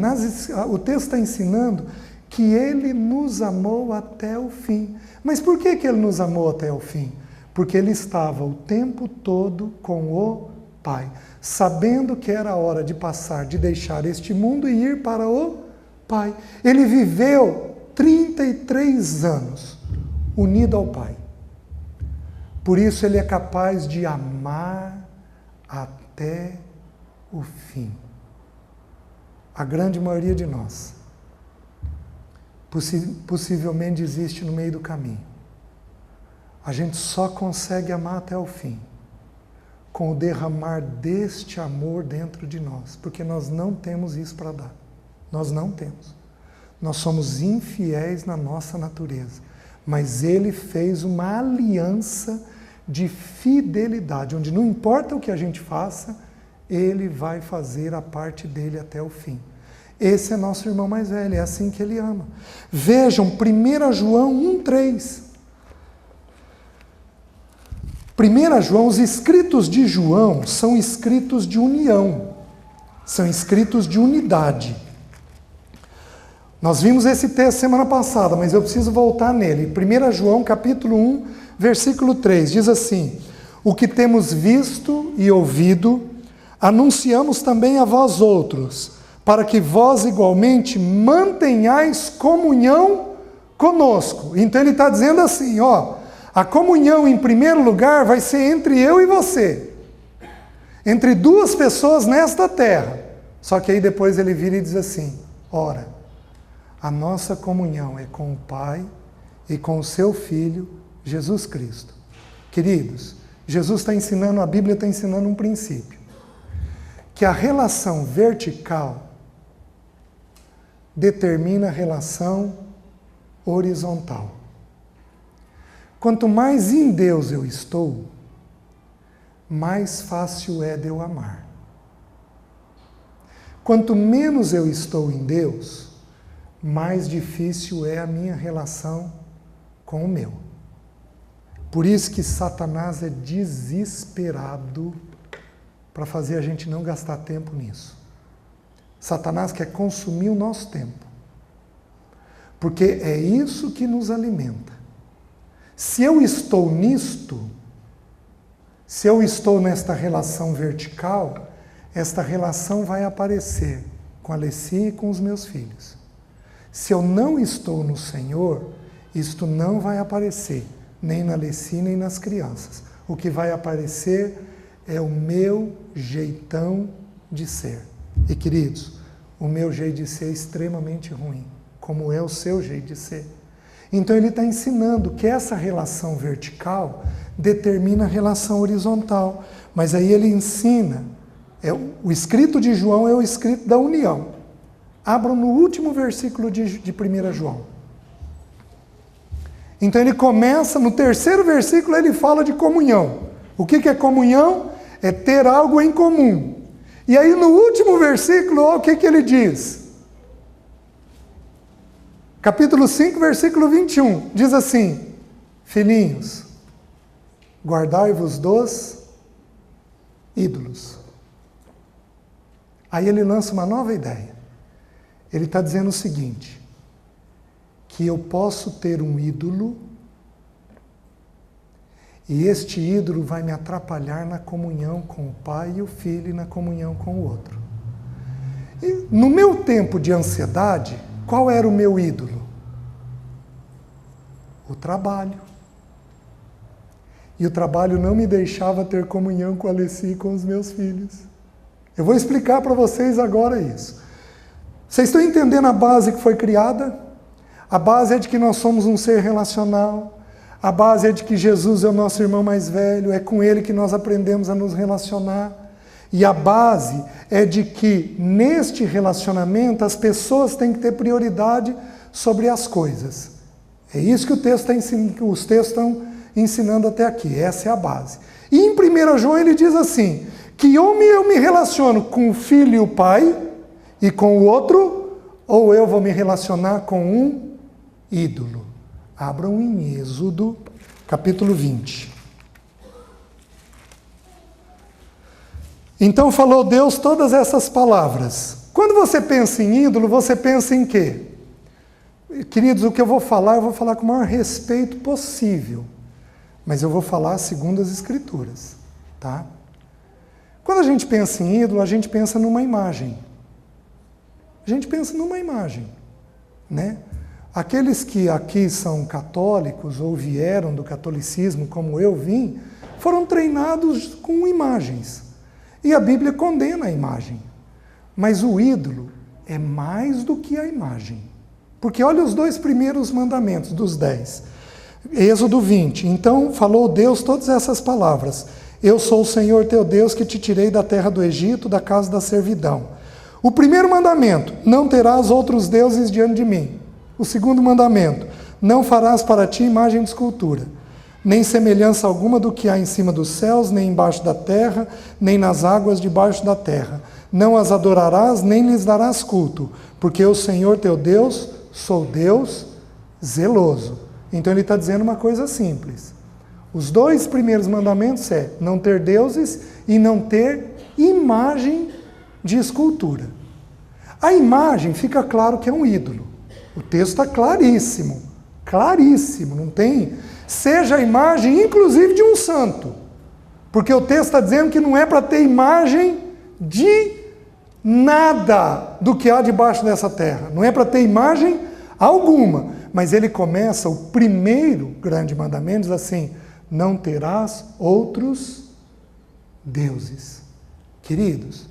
o texto está ensinando que Ele nos amou até o fim. Mas por que Ele nos amou até o fim? Porque Ele estava o tempo todo com o Pai, sabendo que era a hora de passar, de deixar este mundo e ir para o Pai. Ele viveu 33 anos unido ao Pai. Por isso ele é capaz de amar até o fim. A grande maioria de nós possivelmente existe no meio do caminho. A gente só consegue amar até o fim com o derramar deste amor dentro de nós, porque nós não temos isso para dar. Nós não temos. Nós somos infiéis na nossa natureza, mas Ele fez uma aliança de fidelidade, onde não importa o que a gente faça, Ele vai fazer a parte dele até o fim. Esse é nosso irmão mais velho, é assim que Ele ama. Vejam, 1 João 1,3. 1 João, os escritos de João são escritos de união, são escritos de unidade. Nós vimos esse texto semana passada, mas eu preciso voltar nele. 1 João, capítulo 1, versículo 3, diz assim: o que temos visto e ouvido, anunciamos também a vós outros, para que vós igualmente mantenhais comunhão conosco. Então ele está dizendo assim, a comunhão em primeiro lugar vai ser entre eu e você, entre duas pessoas nesta terra. Só que aí depois ele vira e diz assim, ora, a nossa comunhão é com o Pai e com o seu Filho, Jesus Cristo. Queridos, Jesus está ensinando, a Bíblia está ensinando um princípio, que a relação vertical determina a relação horizontal. Quanto mais em Deus eu estou, mais fácil é de eu amar. Quanto menos eu estou em Deus, mais difícil é a minha relação com o meu. Por isso que Satanás é desesperado para fazer a gente não gastar tempo nisso. Satanás quer consumir o nosso tempo, porque é isso que nos alimenta. Se eu estou nisto, se eu estou nesta relação vertical, esta relação vai aparecer com a Alessi e com os meus filhos. Se eu não estou no Senhor, isto não vai aparecer, nem na Alessi, nem nas crianças. O que vai aparecer é o meu jeitão de ser. E queridos, o meu jeito de ser é extremamente ruim, como é o seu jeito de ser. Então ele está ensinando que essa relação vertical determina a relação horizontal. Mas aí ele ensina, o escrito de João é o escrito da união. Abram no último versículo de 1 João. Então ele começa, no terceiro versículo ele fala de comunhão. O que é comunhão? É ter algo em comum. E aí no último versículo, olha o que ele diz. Capítulo 5, versículo 21, diz assim, filhinhos, guardai-vos dos ídolos. Aí ele lança uma nova ideia. Ele está dizendo o seguinte, que eu posso ter um ídolo e este ídolo vai me atrapalhar na comunhão com o Pai e o Filho e na comunhão com o outro. E no meu tempo de ansiedade, qual era o meu ídolo? O trabalho. E o trabalho não me deixava ter comunhão com a Alessi e com os meus filhos. Eu vou explicar para vocês agora isso. Vocês estão entendendo a base que foi criada? A base é de que nós somos um ser relacional. A base é de que Jesus é o nosso irmão mais velho. É com Ele que nós aprendemos a nos relacionar. E a base é de que, neste relacionamento, as pessoas têm que ter prioridade sobre as coisas. É isso que os textos estão ensinando até aqui. Essa é a base. E em 1 João ele diz assim, que ou eu me relaciono com o Filho e o Pai, e com o outro, ou eu vou me relacionar com um ídolo. Abram em Êxodo, capítulo 20. Então falou Deus todas essas palavras. Quando você pensa em ídolo, você pensa em quê? Queridos, o que eu vou falar com o maior respeito possível. Mas eu vou falar segundo as Escrituras, tá? Quando a gente pensa em ídolo, a gente pensa numa imagem. A gente pensa numa imagem, né? Aqueles que aqui são católicos ou vieram do catolicismo, como eu vim, foram treinados com imagens. E a Bíblia condena a imagem. Mas o ídolo é mais do que a imagem. Porque olha os 2 primeiros mandamentos dos 10. Êxodo 20. Então falou Deus todas essas palavras. Eu sou o Senhor teu Deus que te tirei da terra do Egito, da casa da servidão. O primeiro mandamento, não terás outros deuses diante de mim. O segundo mandamento, não farás para ti imagem de escultura, nem semelhança alguma do que há em cima dos céus, nem embaixo da terra, nem nas águas debaixo da terra. Não as adorarás, nem lhes darás culto, porque eu, Senhor teu Deus, sou Deus zeloso. Então ele está dizendo uma coisa simples. Os 2 primeiros mandamentos é não ter deuses e não ter imagem de escultura. A imagem fica claro que é um ídolo. O texto está claríssimo, claríssimo, não tem... Seja a imagem, inclusive, de um santo. Porque o texto está dizendo que não é para ter imagem de nada do que há debaixo dessa terra. Não é para ter imagem alguma. Mas ele começa, o primeiro grande mandamento, diz assim, não terás outros deuses. Queridos,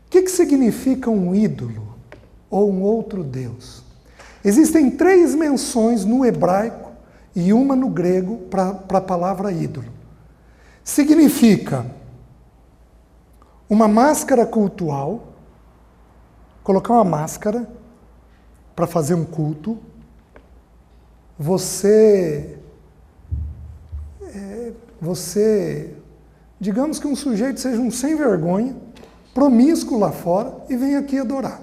o que significa um ídolo ou um outro Deus? Existem 3 menções no hebraico e uma no grego para a palavra ídolo. Significa uma máscara cultual, colocar uma máscara para fazer um culto. Você, digamos que um sujeito seja um sem vergonha, promíscuo lá fora e vem aqui adorar.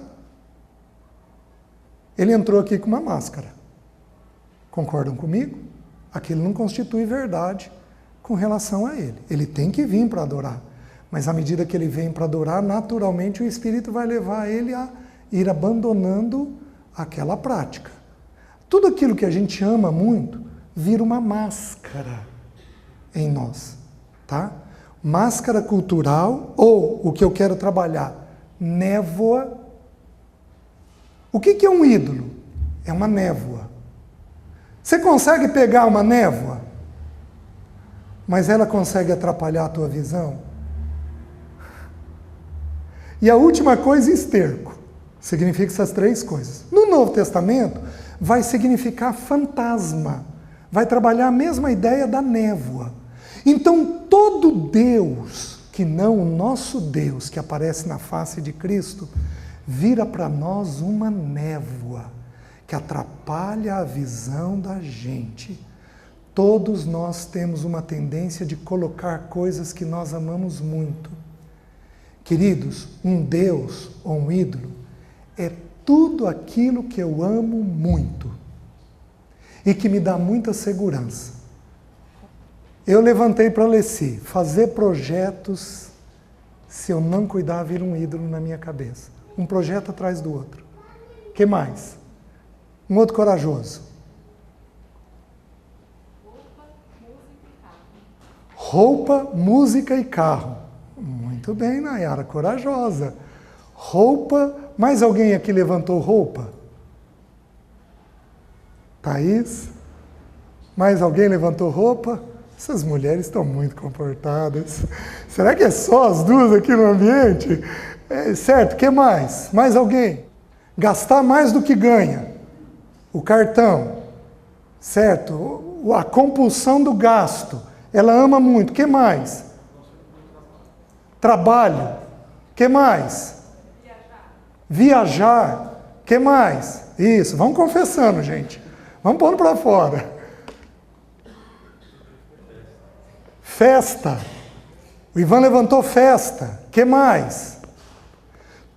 Ele entrou aqui com uma máscara. Concordam comigo? Aquilo não constitui verdade com relação a ele. Ele tem que vir para adorar. Mas à medida que ele vem para adorar, naturalmente o Espírito vai levar ele a ir abandonando aquela prática. Tudo aquilo que a gente ama muito vira uma máscara em nós, tá? Máscara cultural, ou o que eu quero trabalhar, névoa. O que é um ídolo? É uma névoa. Você consegue pegar uma névoa, mas ela consegue atrapalhar a tua visão? E a última coisa, esterco. Significa essas 3 coisas. No Novo Testamento, vai significar fantasma. Vai trabalhar a mesma ideia da névoa. Então, todo Deus, que não o nosso Deus, que aparece na face de Cristo, vira para nós uma névoa que atrapalha a visão da gente. Todos nós temos uma tendência de colocar coisas que nós amamos muito. Queridos, um Deus ou um ídolo é tudo aquilo que eu amo muito e que me dá muita segurança. Eu levantei para Alessi, fazer projetos, se eu não cuidar, vira um ídolo na minha cabeça. Um projeto atrás do outro. O que mais? Um outro corajoso. Roupa, música e carro. Muito bem, Nayara, corajosa. Roupa, mais alguém aqui levantou roupa? Thaís? Mais alguém levantou roupa? Essas mulheres estão muito comportadas. Será que é só as duas aqui no ambiente? Certo, o que mais? Mais alguém? Gastar mais do que ganha. O cartão. Certo? A compulsão do gasto. Ela ama muito. O que mais? Trabalho. O que mais? Viajar. O que mais? Isso, vamos confessando, gente. Vamos pondo para fora. Festa. O Ivan levantou festa. O que mais?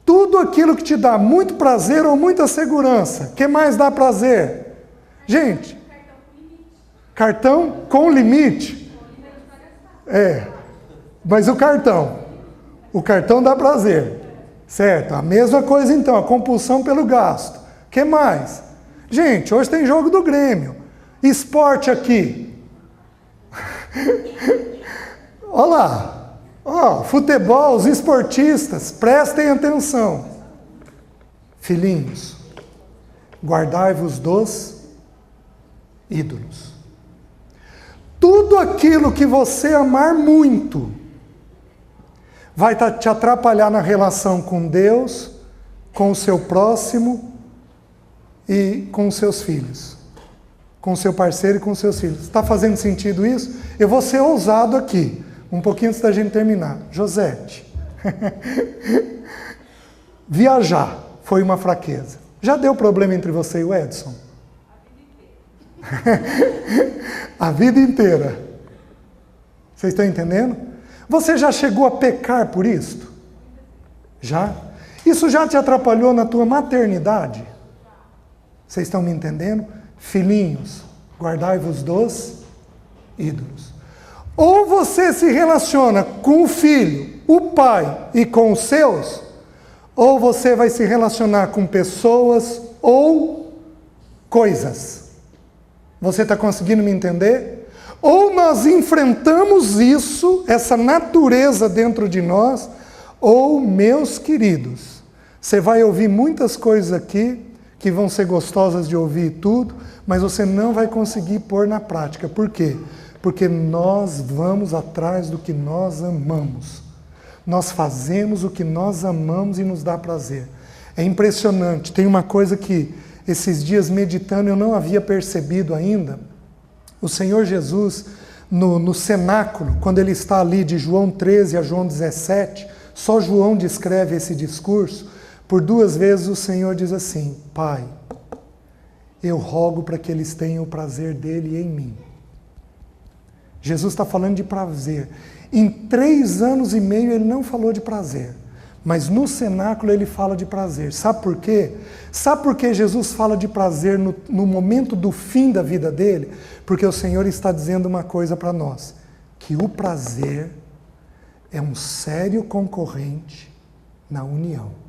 Tudo aquilo que te dá muito prazer ou muita segurança. O que mais dá prazer? Gente, cartão com limite. Mas o cartão dá prazer. Certo? A mesma coisa então, a compulsão pelo gasto. O que mais? Gente, hoje tem jogo do Grêmio. Esporte aqui. Olha lá. Futebol, os esportistas, prestem atenção. Filhinhos, guardai-vos dos ídolos. Tudo aquilo que você amar muito vai te atrapalhar na relação com Deus, com o seu próximo e com os seus filhos. Com o seu parceiro e com os seus filhos. Está fazendo sentido isso? Eu vou ser ousado aqui, um pouquinho antes da gente terminar. Josete, viajar foi uma fraqueza. Já deu problema entre você e o Edson? A vida inteira. Vocês estão entendendo? Você já chegou a pecar por isto? Já? Isso já te atrapalhou na tua maternidade? Vocês estão me entendendo? Filhinhos, guardai-vos dos ídolos. Ou você se relaciona com o filho, o pai e com os seus, ou você vai se relacionar com pessoas ou coisas. Você está conseguindo me entender? Ou nós enfrentamos isso, essa natureza dentro de nós, ou, meus queridos, você vai ouvir muitas coisas aqui que vão ser gostosas de ouvir e tudo, mas você não vai conseguir pôr na prática. Por quê? Porque nós vamos atrás do que nós amamos. Nós fazemos o que nós amamos e nos dá prazer. É impressionante. Tem uma coisa que esses dias meditando eu não havia percebido ainda. O Senhor Jesus, no cenáculo, quando ele está ali de João 13 a João 17, só João descreve esse discurso. Por 2 vezes o Senhor diz assim: Pai, eu rogo para que eles tenham o prazer dele em mim. Jesus está falando de prazer. Em 3 anos e meio ele não falou de prazer, mas no cenáculo ele fala de prazer. Sabe por quê? Sabe por que Jesus fala de prazer no momento do fim da vida dele? Porque o Senhor está dizendo uma coisa para nós, que o prazer é um sério concorrente na união.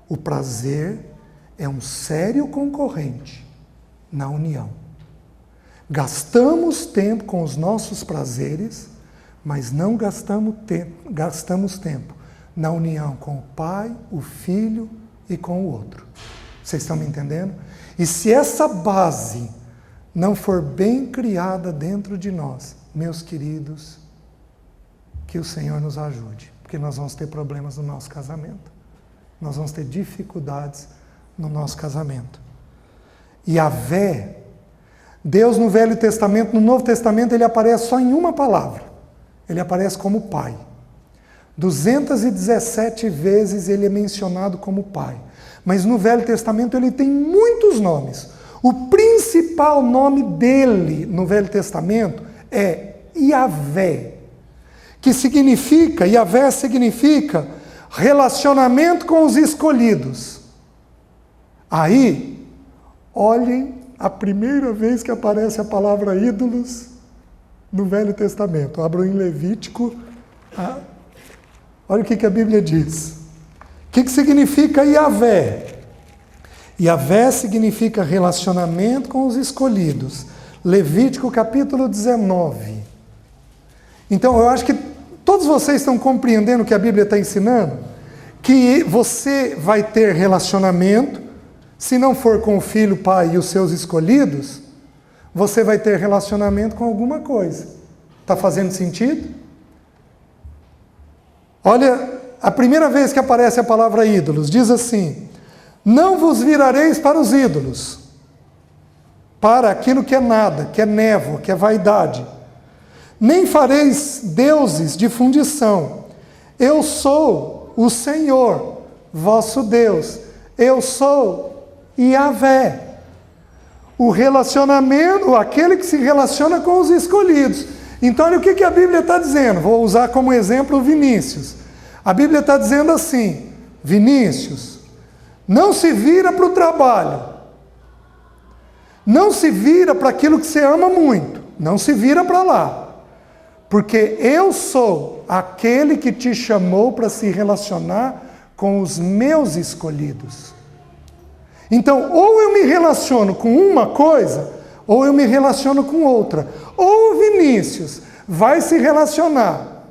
O prazer é um sério concorrente na união. Gastamos tempo com os nossos prazeres, mas não gastamos tempo na união com o Pai, o Filho e com o outro. Vocês estão me entendendo? E se essa base não for bem criada dentro de nós, meus queridos, que o Senhor nos ajude, porque nós vamos ter problemas no nosso casamento. Nós vamos ter dificuldades no nosso casamento. E Yahvé, Deus no Velho Testamento, no Novo Testamento, ele aparece só em uma palavra. Ele aparece como Pai. 217 vezes ele é mencionado como Pai. Mas no Velho Testamento ele tem muitos nomes. O principal nome dele no Velho Testamento é Yahvé, que significa, Yahvé significa relacionamento com os escolhidos. Aí, olhem a primeira vez que aparece a palavra ídolos no Velho Testamento. Abro em Levítico. Olha o que a Bíblia diz. O que significa Yahvé? Yahvé significa relacionamento com os escolhidos. Levítico capítulo 19. Então, eu acho que todos vocês estão compreendendo o que a Bíblia está ensinando? Que você vai ter relacionamento, se não for com o filho, o pai e os seus escolhidos, você vai ter relacionamento com alguma coisa. Está fazendo sentido? Olha, a primeira vez que aparece a palavra ídolos, diz assim: não vos virareis para os ídolos, para aquilo que é nada, que é névoa, que é vaidade. Nem fareis deuses de fundição. Eu sou o Senhor, vosso Deus. Eu sou Yahvé. O relacionamento, aquele que se relaciona com os escolhidos. Então, olha o que a Bíblia está dizendo. Vou usar como exemplo o Vinícius. A Bíblia está dizendo assim: Vinícius, não se vira para o trabalho. Não se vira para aquilo que você ama muito. Não se vira para lá. Porque eu sou aquele que te chamou para se relacionar com os meus escolhidos. Então, ou eu me relaciono com uma coisa, ou eu me relaciono com outra. Ou o Vinícius vai se relacionar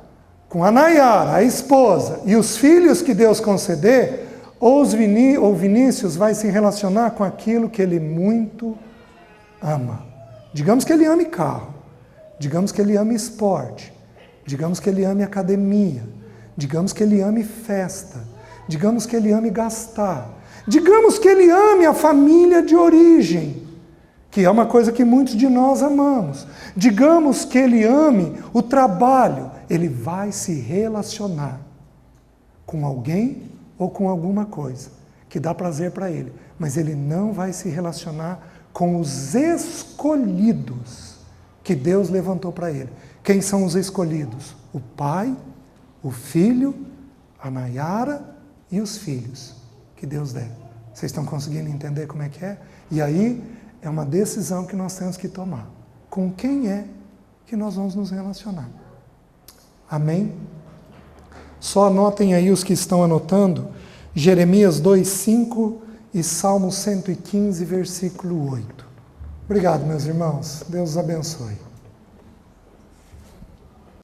com a Nayara, a esposa, e os filhos que Deus conceder, ou o Vinícius vai se relacionar com aquilo que ele muito ama. Digamos que ele ame carro. Digamos que ele ama esporte. digamos que ele ame academia, digamos que ele ame festa, digamos que ele ame gastar, digamos que ele ame a família de origem, que é uma coisa que muitos de nós amamos. Digamos que ele ame o trabalho, ele vai se relacionar com alguém ou com alguma coisa que dá prazer para ele, mas ele não vai se relacionar com os escolhidos que Deus levantou para ele. Quem são os escolhidos? O pai, o filho, a Nayara e os filhos que Deus der. Vocês estão conseguindo entender como é que é? E aí é uma decisão que nós temos que tomar. Com quem é que nós vamos nos relacionar? Amém? Só anotem aí os que estão anotando, Jeremias 2:5 e Salmo 115, versículo 8. Obrigado, meus irmãos. Deus os abençoe.